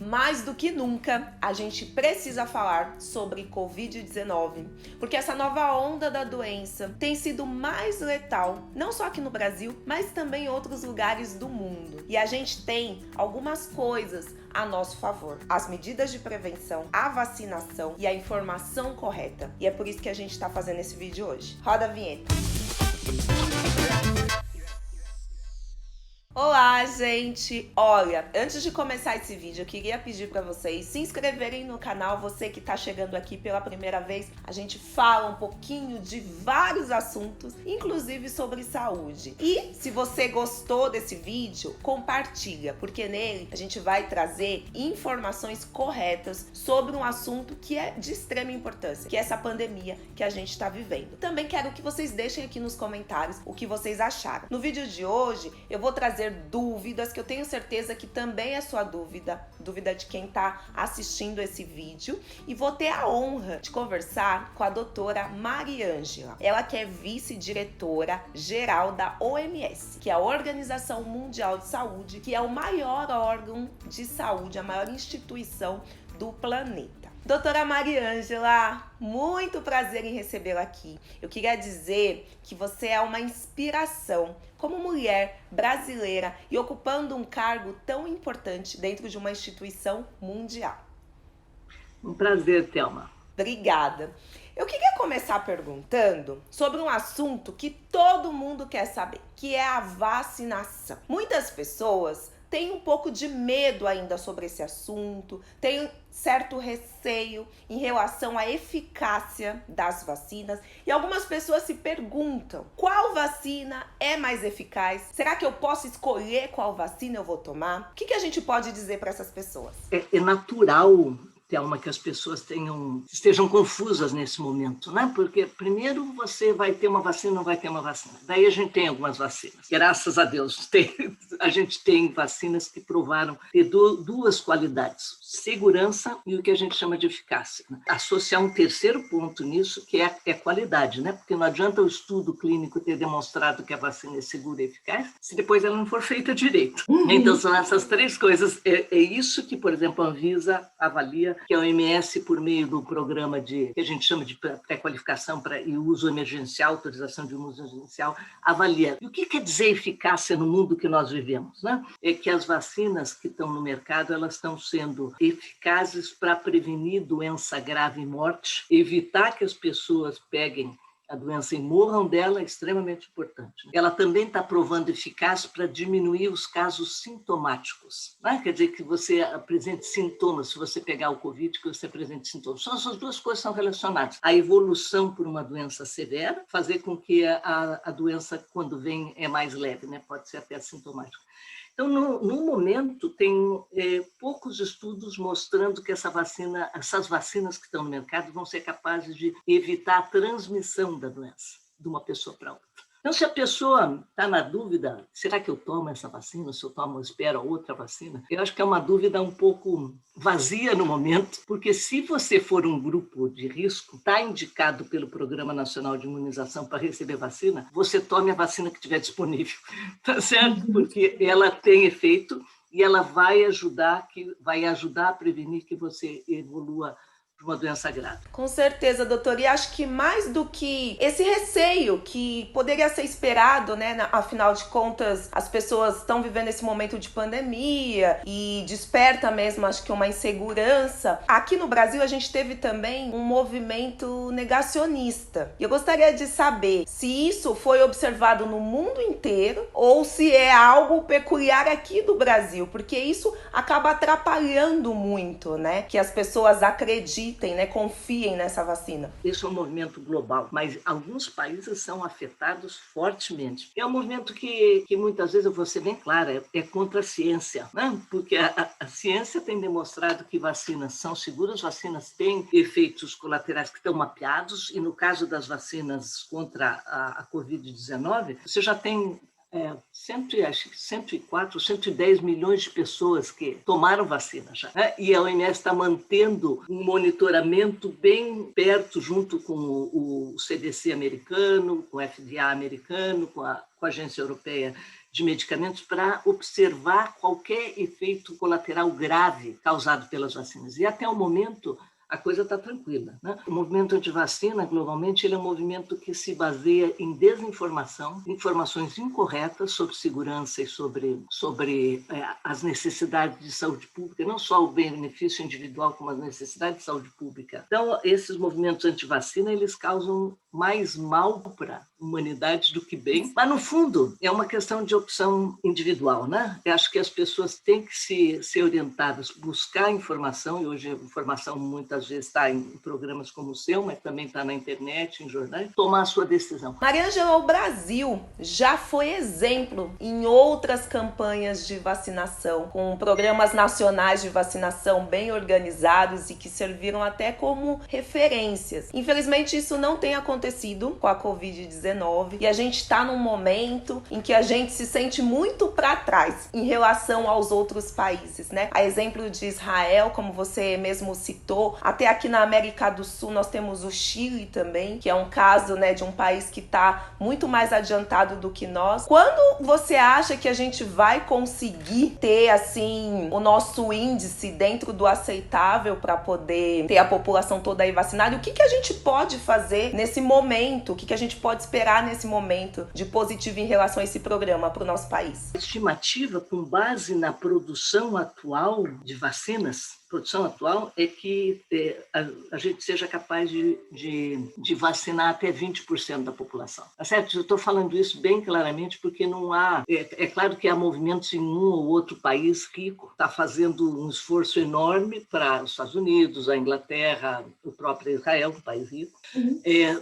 Mais do que nunca, a gente precisa falar sobre Covid-19, porque essa nova onda da doença tem sido mais letal, não só aqui no Brasil, mas também em outros lugares do mundo. E a gente tem algumas coisas a nosso favor: as medidas de prevenção, a vacinação e a informação correta. E é por isso que a gente está fazendo esse vídeo hoje. Roda a vinheta. Olá, gente! Olha, antes de começar esse vídeo, eu queria pedir para vocês se inscreverem no canal. Você que tá chegando aqui pela primeira vez, a gente fala um pouquinho de vários assuntos, inclusive sobre saúde. E se você gostou desse vídeo, compartilha, porque nele a gente vai trazer informações corretas sobre um assunto que é de extrema importância, que é essa pandemia que a gente está vivendo. Também quero que vocês deixem aqui nos comentários o que vocês acharam. No vídeo de hoje, eu vou trazer dúvidas que eu tenho certeza que também é sua dúvida de quem está assistindo esse vídeo, e vou ter a honra de conversar com a doutora Mariângela. Ela que é vice-diretora geral da OMS, que é a Organização Mundial de Saúde, que é o maior órgão de saúde, a maior instituição do planeta. Doutora Mariângela, muito prazer em recebê-la aqui. Eu queria dizer que você é uma inspiração como mulher brasileira e ocupando um cargo tão importante dentro de uma instituição mundial. Um prazer, Thelma. Obrigada. Eu queria começar perguntando sobre um assunto que todo mundo quer saber, que é a vacinação. Muitas pessoas tem um pouco de medo ainda sobre esse assunto, tem certo receio em relação à eficácia das vacinas, e algumas pessoas se perguntam: qual vacina é mais eficaz? Será que eu posso escolher qual vacina eu vou tomar? O que a gente pode dizer para essas pessoas? É natural, Thelma, que as pessoas estejam confusas nesse momento, né? Porque primeiro você vai ter uma vacina, não vai ter uma vacina. Daí a gente tem algumas vacinas. Graças a Deus, a gente tem vacinas que provaram ter duas qualidades: segurança e o que a gente chama de eficácia. Associar um terceiro ponto nisso, que é qualidade, né? Porque não adianta o estudo clínico ter demonstrado que a vacina é segura e eficaz se depois ela não for feita direito. Então são essas três coisas. É isso que, por exemplo, a Anvisa avalia, que a OMS, por meio do programa que a gente chama de pré-qualificação e uso emergencial, autorização de uso emergencial, avalia. E o que quer dizer eficácia no mundo que nós vivemos, né? É que as vacinas que estão no mercado, elas estão sendo eficazes para prevenir doença grave e morte, evitar que as pessoas peguem a doença e morram dela, é extremamente importante. Ela também está provando eficaz para diminuir os casos sintomáticos, né? Quer dizer, que você apresente sintomas, se você pegar o Covid, que você apresente sintomas. Só essas duas coisas são relacionadas. A evolução por uma doença severa, fazer com que a doença, quando vem, é mais leve, né? Pode ser até assintomática. Então, no momento, tem poucos estudos mostrando que essas vacinas que estão no mercado vão ser capazes de evitar a transmissão da doença de uma pessoa para outra. Então, se a pessoa está na dúvida, será que eu tomo essa vacina? Se eu tomo, eu espero a outra vacina? Eu acho que é uma dúvida um pouco vazia no momento, porque se você for um grupo de risco, está indicado pelo Programa Nacional de Imunização para receber vacina, você tome a vacina que estiver disponível, tá certo? Porque ela tem efeito e ela vai ajudar a prevenir que você evolua de uma doença grave. Com certeza, doutor. E acho que mais do que esse receio que poderia ser esperado, né? Afinal de contas, as pessoas estão vivendo esse momento de pandemia e desperta mesmo, acho que, uma insegurança. Aqui no Brasil, a gente teve também um movimento negacionista. E eu gostaria de saber se isso foi observado no mundo inteiro ou se é algo peculiar aqui do Brasil, porque isso acaba atrapalhando muito, né? Que as pessoas acreditem, né, confiem nessa vacina. Isso é um movimento global, mas alguns países são afetados fortemente. É um movimento que muitas vezes, eu vou ser bem clara, é contra a ciência, né? Porque a ciência tem demonstrado que vacinas são seguras, vacinas têm efeitos colaterais que estão mapeados, e no caso das vacinas contra a Covid-19, você já tem 104, 110 milhões de pessoas que tomaram vacina já, né? E a OMS está mantendo um monitoramento bem perto, junto com o CDC americano, com o FDA americano, com a Agência Europeia de medicamentos para observar qualquer efeito colateral grave causado pelas vacinas. E até o momento a coisa está tranquila, né? O movimento antivacina, globalmente, ele é um movimento que se baseia em desinformação, informações incorretas sobre segurança e sobre as necessidades de saúde pública, não só o benefício individual, como as necessidades de saúde pública. Então, esses movimentos antivacina, eles causam mais mal para a humanidade do que bem, mas, no fundo, é uma questão de opção individual, né? Eu acho que as pessoas têm que ser orientadas, buscar informação, e hoje a informação muitas vezes está em programas como o seu, mas também está na internet, em jornais, tomar a sua decisão. Mariângela, o Brasil já foi exemplo em outras campanhas de vacinação, com programas nacionais de vacinação bem organizados e que serviram até como referências. Infelizmente, isso não tem acontecido com a Covid-19 e a gente está num momento em que a gente se sente muito para trás em relação aos outros países, né? A exemplo de Israel, como você mesmo citou, até aqui na América do Sul nós temos o Chile também, que é um caso, né, de um país que está muito mais adiantado do que nós. Quando você acha que a gente vai conseguir ter, assim, o nosso índice dentro do aceitável para poder ter a população toda aí vacinada? O que a gente pode fazer nesse momento? O que a gente pode esperar nesse momento de positivo em relação a esse programa para o nosso país? A estimativa, com base na produção atual de vacinas, é que a gente seja capaz de vacinar até 20% da população. Tá certo? Eu estou falando isso bem claramente porque não há... É claro que há movimentos em um ou outro país rico, está fazendo um esforço enorme para os Estados Unidos, a Inglaterra, o próprio Israel, um país rico,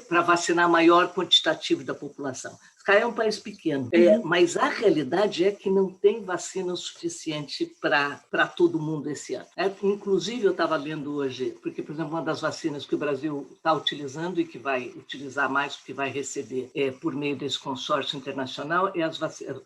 para vacinar maior quantitativo da população. Israel é um país pequeno, mas a realidade é que não tem vacina o suficiente para todo mundo esse ano. Inclusive, eu estava lendo hoje, porque, por exemplo, uma das vacinas que o Brasil está utilizando e que vai utilizar mais, que vai receber por meio desse consórcio internacional, é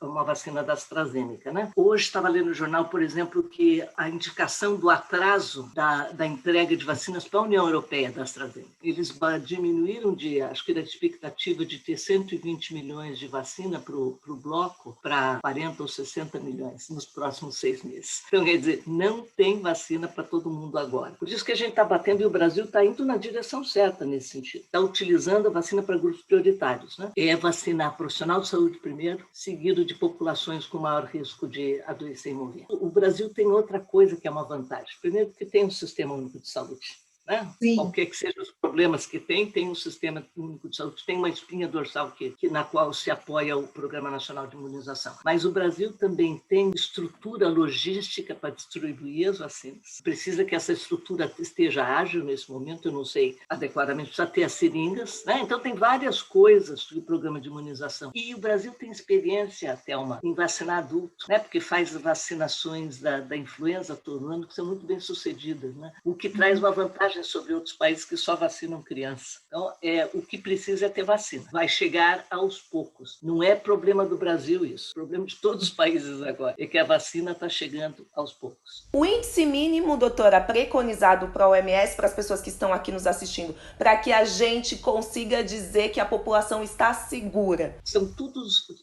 uma vacina da AstraZeneca, né? Hoje estava lendo no jornal, por exemplo, que a indicação do atraso da entrega de vacinas para a União Europeia da AstraZeneca. Eles diminuíram acho que da expectativa de ter 120 milhões de vacina para o bloco para 40 ou 60 milhões nos próximos 6 meses. Então, quer dizer, não tem vacina para todo mundo agora. Por isso que a gente está batendo e o Brasil está indo na direção certa nesse sentido. Está utilizando a vacina para grupos prioritários, né? É vacinar profissional de saúde primeiro, seguido de populações com maior risco de adoecer e morrer. O Brasil tem outra coisa que é uma vantagem. Primeiro, que tem um sistema único de saúde. Né? Qualquer que sejam os problemas que tem um sistema único de saúde, tem uma espinha dorsal na qual se apoia o Programa Nacional de Imunização. Mas o Brasil também tem estrutura logística para distribuir as vacinas. Precisa que essa estrutura esteja ágil nesse momento, eu não sei adequadamente, precisa ter as seringas, né? Então tem várias coisas do programa de imunização. E o Brasil tem experiência, Thelma, em vacinar adulto, né? Porque faz vacinações da influenza todo ano que são muito bem sucedidas, né? O que traz uma vantagem sobre outros países que só vacinam criança. Então, o que precisa é ter vacina. Vai chegar aos poucos. Não é problema do Brasil isso. O problema de todos os países agora é que a vacina está chegando aos poucos. O índice mínimo, doutora, preconizado para a OMS, para as pessoas que estão aqui nos assistindo, para que a gente consiga dizer que a população está segura.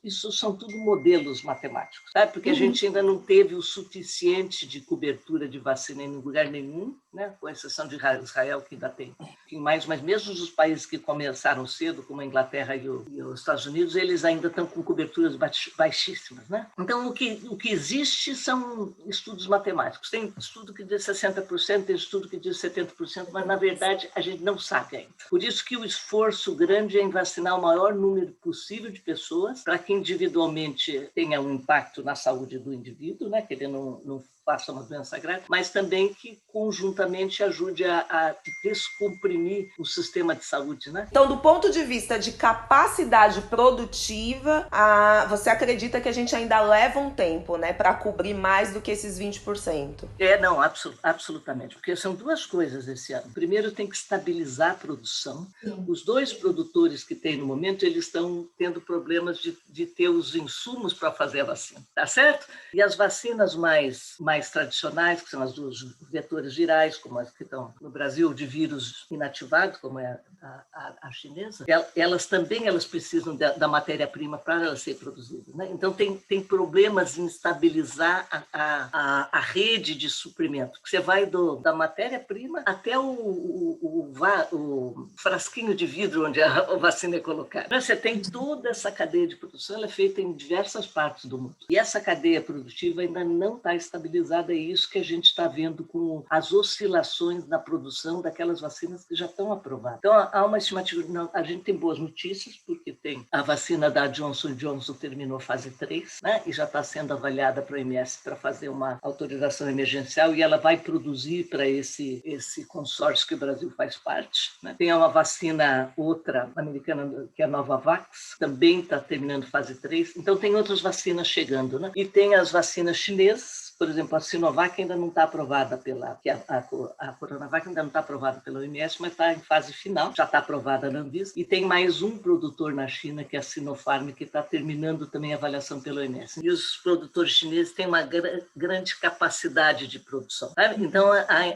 Isso são tudo modelos matemáticos, sabe? Porque a gente ainda não teve o suficiente de cobertura de vacina em lugar nenhum, né? Com exceção de Israel, que ainda tem mais, mas mesmo os países que começaram cedo, como a Inglaterra e os Estados Unidos, eles ainda estão com coberturas baixíssimas, né? Então, o que existe são estudos matemáticos. Tem estudo que diz 60%, tem estudo que diz 70%, mas, na verdade, a gente não sabe ainda. Por isso que o esforço grande é em vacinar o maior número possível de pessoas, para que individualmente tenha um impacto na saúde do indivíduo, né? Que ele não faça uma doença grave, mas também que conjuntamente ajude a descomprimir o sistema de saúde, né? Então, do ponto de vista de capacidade produtiva, você acredita que a gente ainda leva um tempo, né, para cobrir mais do que esses 20%? Não, absolutamente, porque são duas coisas esse ano. Primeiro, tem que estabilizar a produção. Os dois produtores que tem no momento, eles estão tendo problemas de ter os insumos para fazer a vacina, tá certo? E as vacinas mais mais tradicionais, que são as dos vetores virais, como as que estão no Brasil, de vírus inativado, como é a chinesa, elas precisam da matéria-prima para elas serem produzidas, né? Então, tem problemas em estabilizar a rede de suprimento. Você vai da matéria-prima até o frasquinho de vidro onde a vacina é colocada. Você tem toda essa cadeia de produção, ela é feita em diversas partes do mundo. E essa cadeia produtiva ainda não está estabilizada, é isso que a gente está vendo com as oscilações na produção daquelas vacinas que já estão aprovadas. Então, há uma estimativa, a gente tem boas notícias, porque tem a vacina da Johnson & Johnson terminou fase 3, né, e já está sendo avaliada para a OMS para fazer uma autorização emergencial, e ela vai produzir para esse consórcio que o Brasil faz parte, né. Tem uma vacina, outra americana, que é a Novavax, também está terminando fase 3. Então, tem outras vacinas chegando, né? E tem as vacinas chinesas. Por exemplo, a Sinovac ainda não está aprovada a Coronavac ainda não está aprovada pela OMS, mas está em fase final, já está aprovada na Anvisa. E tem mais um produtor na China, que é a Sinopharm, que está terminando também a avaliação pela OMS. E os produtores chineses têm uma grande capacidade de produção, sabe? Então,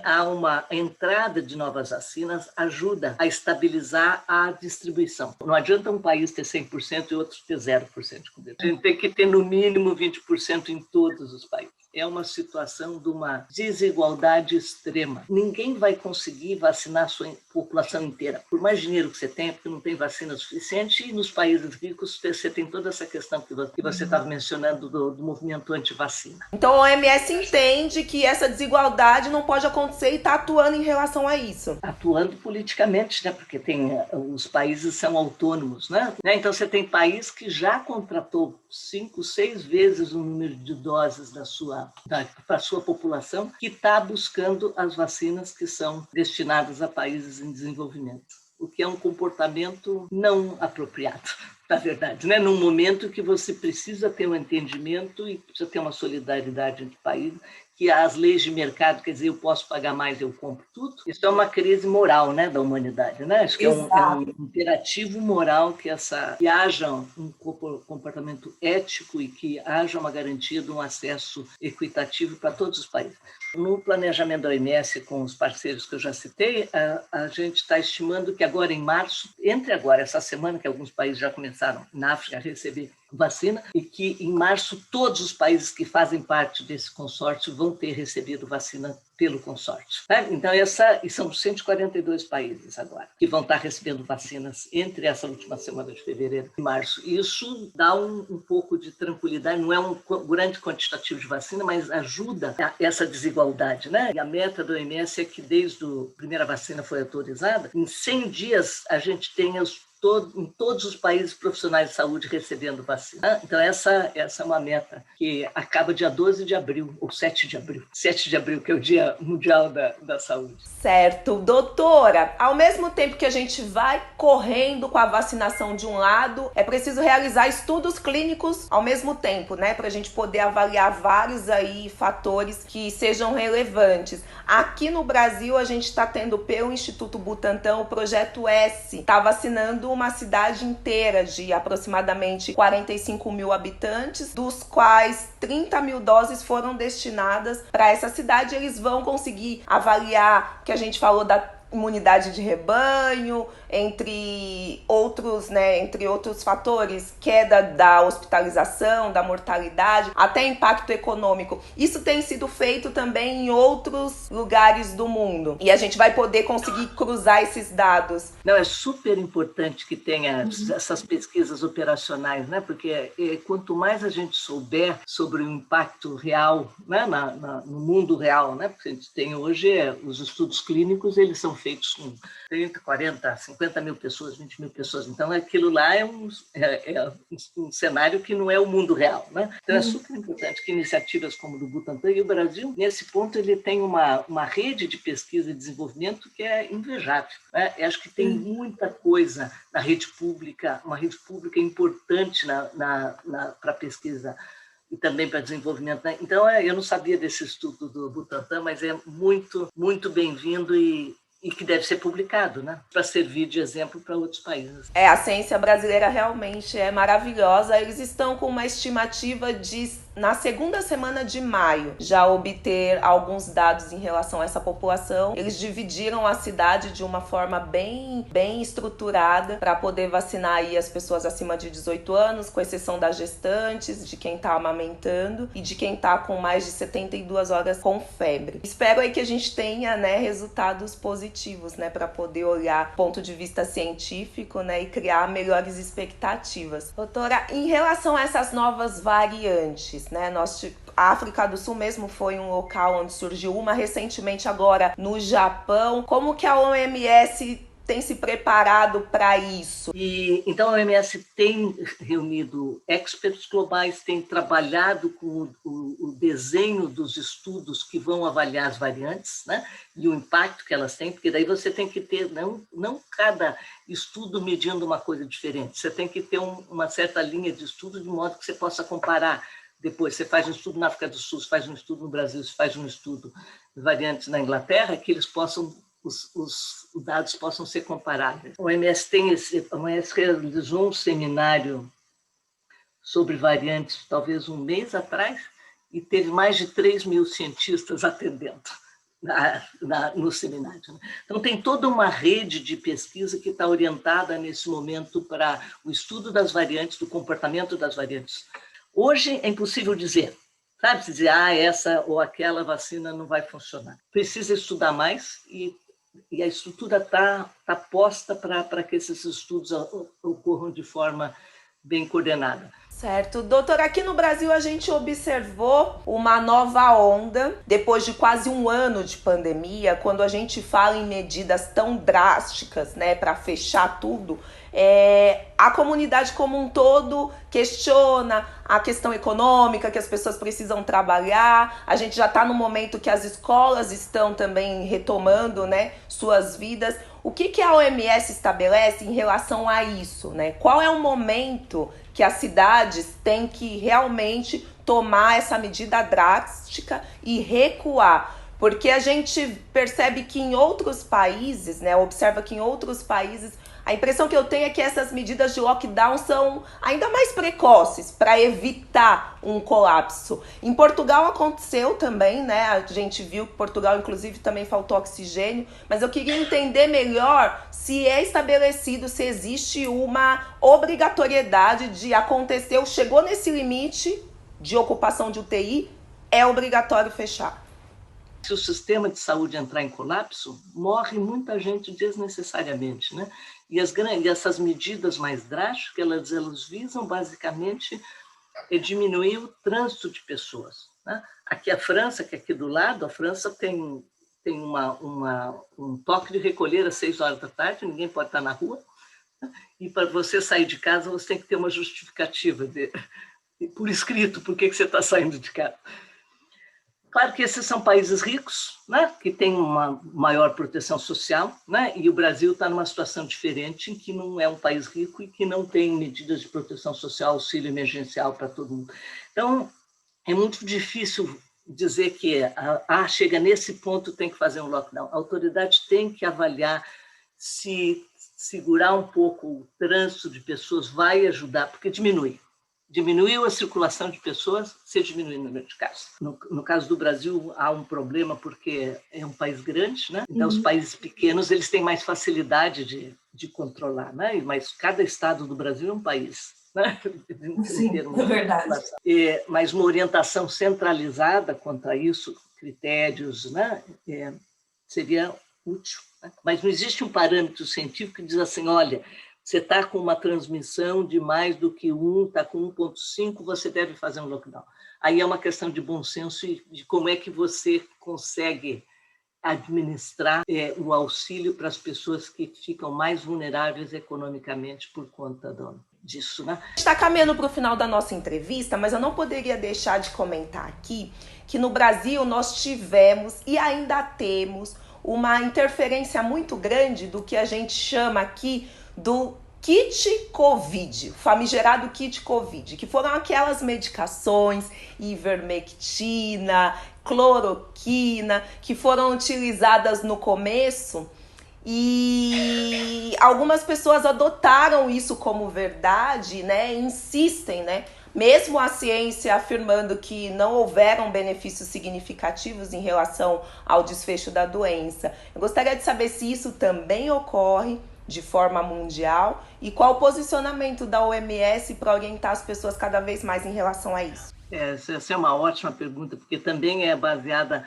há uma entrada de novas vacinas, ajuda a estabilizar a distribuição. Não adianta um país ter 100% e outro ter 0% de cobertura. A gente tem que ter no mínimo 20% em todos os países. É uma situação de uma desigualdade extrema. Ninguém vai conseguir vacinar a sua população inteira. Por mais dinheiro que você tenha, porque não tem vacina suficiente, e nos países ricos você tem toda essa questão que você estava mencionando do movimento anti-vacina. Então a OMS entende que essa desigualdade não pode acontecer e está atuando em relação a isso. Atuando politicamente, né? Porque os países são autônomos, né? Então você tem país que já contratou 5, 6 vezes o número de doses para a sua população, que está buscando as vacinas que são destinadas a países em desenvolvimento, o que é um comportamento não apropriado, na verdade, né? Num momento que você precisa ter um entendimento e precisa ter uma solidariedade entre países, que as leis de mercado, quer dizer, eu posso pagar mais, eu compro tudo. Isso é uma crise moral, né, da humanidade, né? Acho que é um imperativo moral que haja um comportamento ético e que haja uma garantia de um acesso equitativo para todos os países. No planejamento da OMS, com os parceiros que eu já citei, a gente está estimando que agora, em março, essa semana, que alguns países já começaram na África a receber vacina, e que em março todos os países que fazem parte desse consórcio vão ter recebido vacina pelo consórcio. Então, são 142 países agora que vão estar recebendo vacinas entre essa última semana de fevereiro e março. Isso dá um pouco de tranquilidade, não é um grande quantitativo de vacina, mas ajuda essa desigualdade, né? E a meta do OMS é que desde a primeira vacina foi autorizada, em 100 dias a gente tenha em todos os países profissionais de saúde recebendo vacina. Então, essa é uma meta que acaba dia 12 de abril, ou 7 de abril. 7 de abril, que é o Dia Mundial da Saúde. Certo. Doutora, ao mesmo tempo que a gente vai correndo com a vacinação de um lado, é preciso realizar estudos clínicos ao mesmo tempo, né? Para a gente poder avaliar vários fatores que sejam relevantes. Aqui no Brasil, a gente está tendo pelo Instituto Butantan o Projeto S, está vacinando uma cidade inteira de aproximadamente 45 mil habitantes, dos quais 30 mil doses foram destinadas para essa cidade. Eles vão conseguir avaliar, que a gente falou da imunidade de rebanho, entre outros fatores, queda da hospitalização, da mortalidade, até impacto econômico. Isso tem sido feito também em outros lugares do mundo. E a gente vai poder conseguir cruzar esses dados. Não, é super importante que tenha essas pesquisas operacionais, né? Porque quanto mais a gente souber sobre o impacto real, né? No mundo real, né? Porque a gente tem hoje os estudos clínicos, eles são feitos com 30, 40, 50 mil pessoas, 20 mil pessoas. Então, aquilo lá é um cenário que não é o mundo real, né? Então, é super importante que iniciativas como o do Butantan e o Brasil, nesse ponto, ele tem uma rede de pesquisa e desenvolvimento que é invejável, né? Eu acho que tem muita coisa na rede pública, uma rede pública importante para pesquisa e também para desenvolvimento, né? Então, eu não sabia desse estudo do Butantan, mas é muito, muito bem-vindo e que deve ser publicado, né? Para servir de exemplo para outros países. A ciência brasileira realmente é maravilhosa. Eles estão com uma estimativa de na segunda semana de maio, já obter alguns dados em relação a essa população. Eles dividiram a cidade de uma forma bem estruturada para poder vacinar aí as pessoas acima de 18 anos, com exceção das gestantes, de quem está amamentando e de quem está com mais de 72 horas com febre. Espero aí que a gente tenha, né, resultados positivos, né, para poder olhar do ponto de vista científico, né, e criar melhores expectativas. Doutora, em relação a essas novas variantes, né, a África do Sul mesmo foi um local onde surgiu uma recentemente agora no Japão. Como que a OMS tem se preparado para isso? E então a OMS tem reunido experts globais, tem trabalhado com o desenho dos estudos que vão avaliar as variantes, né, e o impacto que elas têm, porque daí você tem que ter não cada estudo medindo uma coisa diferente, você tem que ter uma certa linha de estudo de modo que você possa comparar. Depois você faz um estudo na África do Sul, você faz um estudo no Brasil, você faz um estudo de variantes na Inglaterra, que eles possam, os dados possam ser comparados. A OMS realizou um seminário sobre variantes, talvez um mês atrás, e teve mais de 3 mil cientistas atendendo no seminário. Então, tem toda uma rede de pesquisa que está orientada nesse momento para o estudo das variantes, do comportamento das variantes. Hoje é impossível dizer, sabe? Se dizer, essa ou aquela vacina não vai funcionar. Precisa estudar mais e a estrutura está posta para que esses estudos ocorram de forma bem coordenada. Certo. Doutora, aqui no Brasil a gente observou uma nova onda, depois de quase um ano de pandemia, quando a gente fala em medidas tão drásticas, né, para fechar tudo, a comunidade como um todo questiona a questão econômica, que as pessoas precisam trabalhar. A gente já está no momento que as escolas estão também retomando, né, suas vidas. O que a OMS estabelece em relação a isso, né? Qual é o momento que as cidades têm que realmente tomar essa medida drástica e recuar? Porque a gente percebe que em outros países, né, observa que em outros países, a impressão que eu tenho é que essas medidas de lockdown são ainda mais precoces para evitar um colapso. Em Portugal aconteceu também, né? A gente viu que Portugal, inclusive, também faltou oxigênio, mas eu queria entender melhor se é estabelecido, se existe uma obrigatoriedade de acontecer, chegou nesse limite de ocupação de UTI, é obrigatório fechar. Se o sistema de saúde entrar em colapso, morre muita gente desnecessariamente, né? E essas medidas mais drásticas, elas visam basicamente diminuir o trânsito de pessoas, né? Aqui a França, que é aqui do lado, a França tem um toque de recolher às 6 horas da tarde, ninguém pode estar na rua, né? E para você sair de casa, você tem que ter uma justificativa por escrito, por que você está saindo de casa. Claro que esses são países ricos, né, que têm uma maior proteção social, né, e o Brasil está numa situação diferente, em que não é um país rico e que não tem medidas de proteção social, auxílio emergencial para todo mundo. Então, é muito difícil dizer que chega nesse ponto, tem que fazer um lockdown. A autoridade tem que avaliar se segurar um pouco o trânsito de pessoas vai ajudar, porque diminuiu a circulação de pessoas, você diminui o número de casos. No caso do Brasil, há um problema porque é um país grande, né? Então, os países pequenos eles têm mais facilidade de controlar, né? Mas cada estado do Brasil é um país, né? Sim, é verdade. Mas uma orientação centralizada quanto a isso, critérios, né? Seria útil. Né? Mas não existe um parâmetro científico que diz assim, olha, você está com uma transmissão de mais do que 1, está com 1,5, você deve fazer um lockdown. Aí é uma questão de bom senso e de como é que você consegue administrar o auxílio para as pessoas que ficam mais vulneráveis economicamente por conta disso, né? A gente está caminhando para o final da nossa entrevista, mas eu não poderia deixar de comentar aqui que no Brasil nós tivemos e ainda temos uma interferência muito grande do que a gente chama aqui do kit Covid, o famigerado kit Covid, que foram aquelas medicações, ivermectina, cloroquina, que foram utilizadas no começo e algumas pessoas adotaram isso como verdade, né? Insistem, né? mesmo a ciência afirmando que não houveram benefícios significativos em relação ao desfecho da doença. Eu gostaria de saber se isso também ocorre de forma mundial e qual o posicionamento da OMS para orientar as pessoas cada vez mais em relação a isso. Essa é uma ótima pergunta, porque também é baseada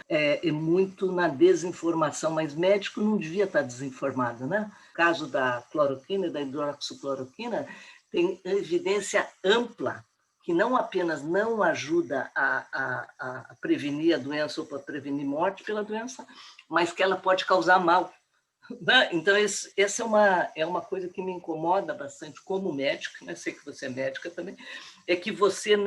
muito na desinformação, mas médico não devia estar desinformado, né? No caso da cloroquina e da hidroxicloroquina, tem evidência ampla que não apenas não ajuda a prevenir a doença ou para prevenir morte pela doença, mas que ela pode causar mal. Então, essa é uma coisa que me incomoda bastante como médica, né? Sei que você é médica também, é que você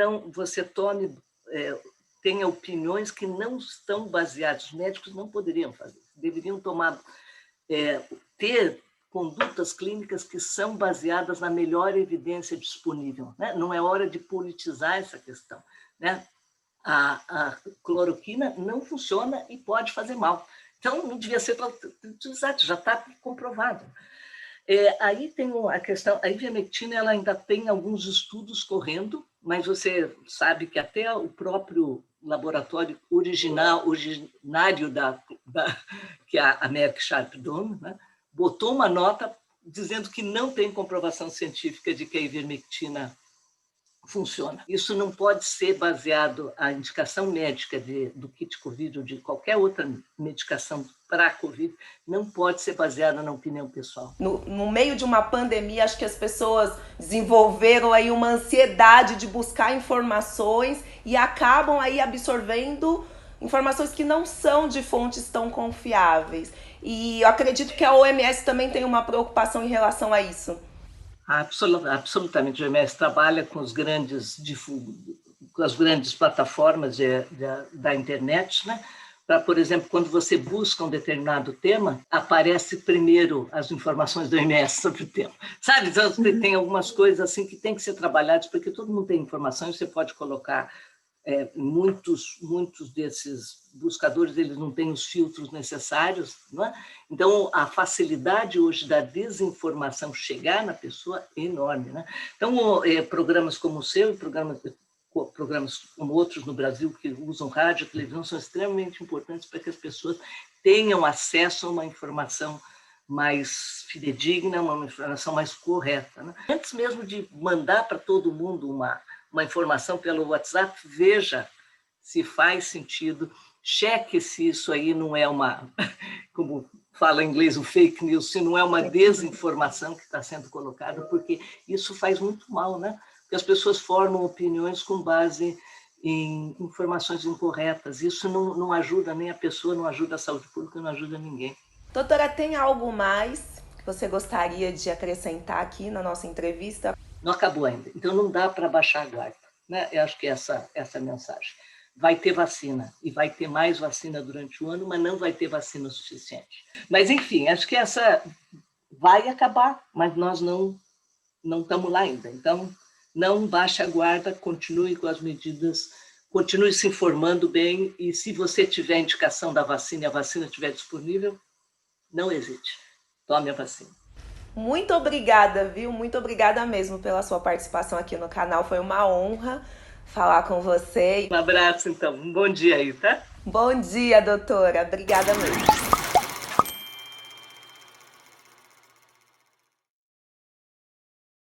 tenha opiniões que não estão baseadas. Os médicos não poderiam fazer, deveriam ter condutas clínicas que são baseadas na melhor evidência disponível, né? Não é hora de politizar essa questão, né? A cloroquina não funciona e pode fazer mal. Então, não devia ser utilizado, já está comprovado. Aí tem a questão, a ivermectina ela ainda tem alguns estudos correndo, mas você sabe que até o próprio laboratório originário que é a Merck Sharp Dohme, né, botou uma nota dizendo que não tem comprovação científica de que a ivermectina funciona. Isso não pode ser baseado, a indicação médica do kit Covid ou de qualquer outra medicação para a Covid, não pode ser baseada na opinião pessoal. No meio de uma pandemia, acho que as pessoas desenvolveram aí uma ansiedade de buscar informações e acabam aí absorvendo informações que não são de fontes tão confiáveis. E eu acredito que a OMS também tem uma preocupação em relação a isso. Absolutamente. A OMS trabalha com as grandes plataformas da internet, né? Para, por exemplo, quando você busca um determinado tema, aparece primeiro as informações da OMS sobre o tema. Sabe? Então, tem algumas coisas assim que tem que ser trabalhadas, porque todo mundo tem informação e você pode colocar muitos desses buscadores, eles não têm os filtros necessários, não é? Então, a facilidade hoje da desinformação chegar na pessoa é enorme, né? Então, programas como o seu e programas como outros no Brasil que usam rádio e televisão são extremamente importantes para que as pessoas tenham acesso a uma informação mais fidedigna, uma informação mais correta, né? Antes mesmo de mandar para todo mundo uma informação pelo WhatsApp, veja se faz sentido, cheque se isso aí não é como fala em inglês, o fake news, se não é uma desinformação que está sendo colocada, porque isso faz muito mal, né? Porque as pessoas formam opiniões com base em informações incorretas. Isso não ajuda nem a pessoa, não ajuda a saúde pública, não ajuda ninguém. Doutora, tem algo mais que você gostaria de acrescentar aqui na nossa entrevista? Não acabou ainda, então não dá para baixar a guarda, né? Eu acho que essa é a mensagem. Vai ter vacina, e vai ter mais vacina durante o ano, mas não vai ter vacina suficiente. Mas, enfim, acho que essa vai acabar, mas nós não estamos lá ainda. Então, não baixe a guarda, continue com as medidas, continue se informando bem, e se você tiver indicação da vacina e a vacina estiver disponível, não hesite, tome a vacina. Muito obrigada, viu? Muito obrigada mesmo pela sua participação aqui no canal. Foi uma honra falar com você. Um abraço, então. Um bom dia aí, tá? Bom dia, doutora. Obrigada mesmo.